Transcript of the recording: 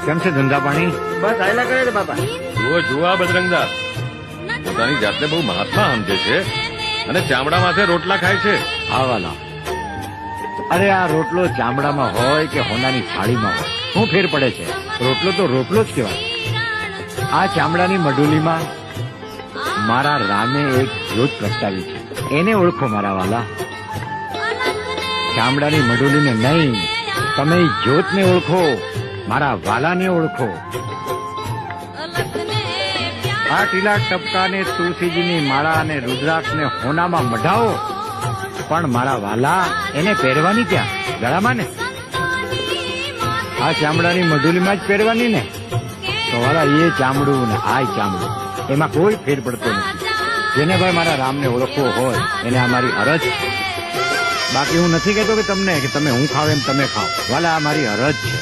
કેમ છે ધંધા પાણી? બસ આયલા કરે છે બાપા. જુઓ જુઓ આ બજરંગદાસ પોતાની જાતને બહુ મહાત્મા સમજે છે અને ચામડા માથે રોટલા ખાય છે. આવાલા, અરે આ રોટલો ચામડામાં હોય કે હોનાની થાળીમાં હોય, શું ફેર પડે છે? રોટલો તો રોટલો જ કહેવાય. આ ચામડાની મઢુલીમાં મારા રામે એક જ્યોત પ્રગટાવી છે, એને ઓળખો મારા વાલા. ચામડાની મઢુલીને નહીં, તમે ઈ જ્યોતને ઓળખો, મારા વાલાને ઓળખો. આ ટીલા ટપકાને તુલસીજીની માળા અને રુદ્રાક્ષને હોનામાં મઢાવો, પણ મારા વાલા એને પહેરવાની ક્યાં? ગળામાં ને. આ ચામડાની મઢુલીમાં જ પહેરવાની ને. તો વાલા એ ચામડું ને આ ચામડું, એમાં કોઈ ફેર પડતો નથી. જેને ભાઈ મારા રામને ઓળખવો હોય એને આ મારી અરજ છે. બાકી હું નથી કહેતો કે તમને કે તમે હું ખાવ એમ તમે ખાઓ. વાલા આ મારી અરજ છે.